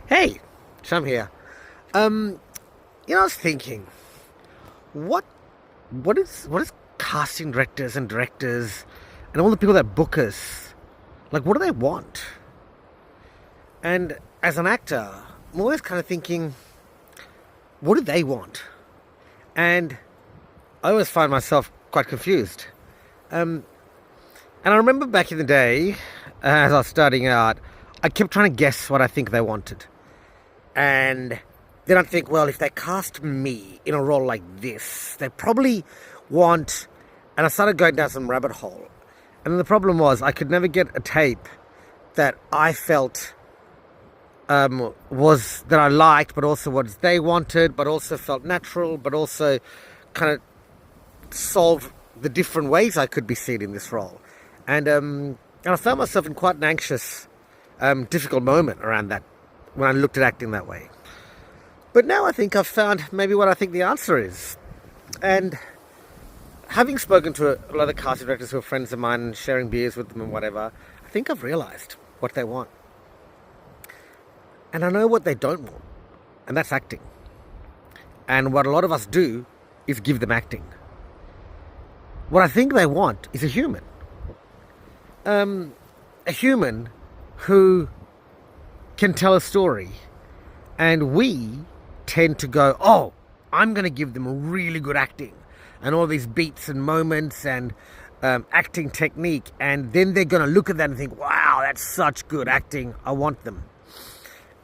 Hey, Chum here. I was thinking, what what is casting directors and all the people that book us, like, what do they want? And as an actor, I'm always kind of thinking, what do they want? And I always find myself quite confused. And I remember back in the day, as I was starting out, I kept trying to guess what I think they wanted. And then I'd think, well, if they cast me in a role like this, they probably want... And I started going down some rabbit hole. And the problem was I could never get a tape that I felt was that I liked, but also what they wanted, but also felt natural, but also kind of solved the different ways I could be seen in this role. And I found myself in quite an anxious, difficult moment around that when I looked at acting that way. But now I think I've found maybe what I think the answer is. And having spoken to a lot of casting directors who are friends of mine and sharing beers with them and whatever, I think I've realised what they want. And I know what they don't want, and that's acting. And what a lot of us do is give them acting. What I think they want is a human. A human who can tell a story. And we tend to go, oh, I'm going to give them really good acting and all these beats and moments and acting technique. And then they're going to look at that and think, wow, that's such good acting. I want them.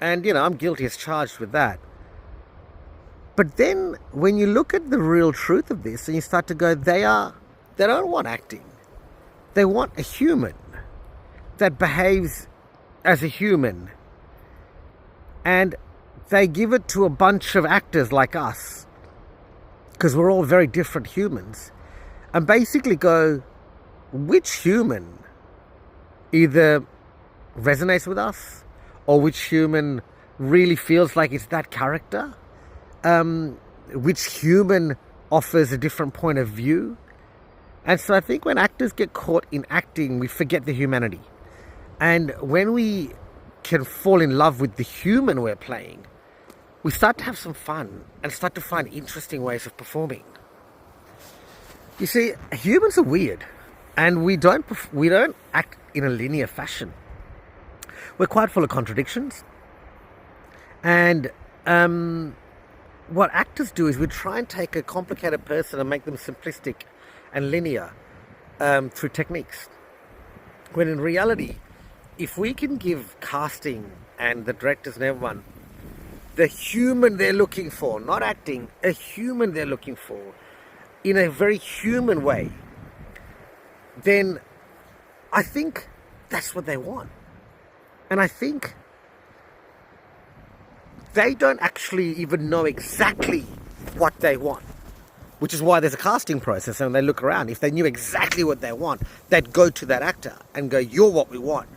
And, I'm guilty as charged with that. But then when you look at the real truth of this and you start to go, they don't want acting. They want a human that behaves as a human. And they give it to a bunch of actors like us, because we're all very different humans, and basically go, which human either resonates with us or which human really feels like it's that character, which human offers a different point of view. And so I think when actors get caught in acting, we forget the humanity. And when we can fall in love with the human we're playing, we start to have some fun and start to find interesting ways of performing. You see, humans are weird, and we don't act in a linear fashion. We're quite full of contradictions. And what actors do is we try and take a complicated person and make them simplistic and linear through techniques. When in reality, if we can give casting and the directors and everyone the human they're looking for, not acting, a human they're looking for, in a very human way, then I think that's what they want. And I think they don't actually even know exactly what they want, which is why there's a casting process and they look around. If they knew exactly what they want, they'd go to that actor and go, you're what we want.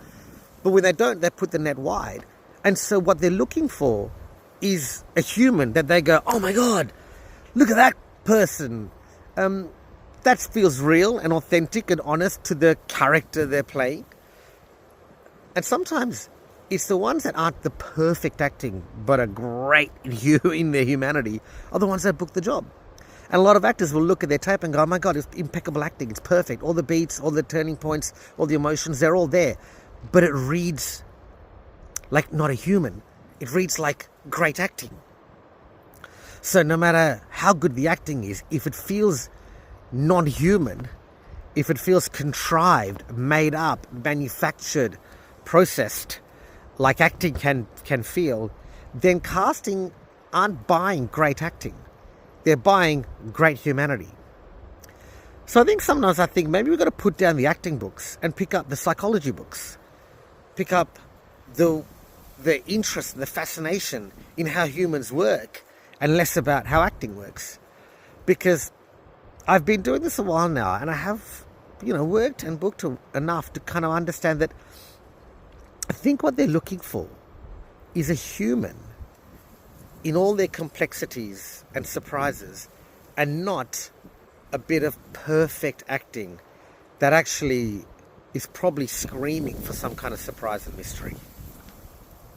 But when they don't, they put the net wide. And so what they're looking for is a human that they go, oh my God, look at that person. That feels real and authentic and honest to the character they're playing. And sometimes it's the ones that aren't the perfect acting, but are great in their humanity, are the ones that book the job. And a lot of actors will look at their tape and go, oh my God, it's impeccable acting. It's perfect. All the beats, all the turning points, all the emotions, they're all there. But it reads like not a human. It reads like great acting. So no matter how good the acting is, if it feels non-human, if it feels contrived, made up, manufactured, processed, like acting can feel, then casting aren't buying great acting. They're buying great humanity. So I think maybe we've got to put down the acting books and pick up the psychology books. Pick up the interest, the fascination in how humans work, and less about how acting works. Because I've been doing this a while now, and I have, worked and booked enough to kind of understand that I think what they're looking for is a human in all their complexities and surprises, and not a bit of perfect acting that actually is probably screaming for some kind of surprise and mystery.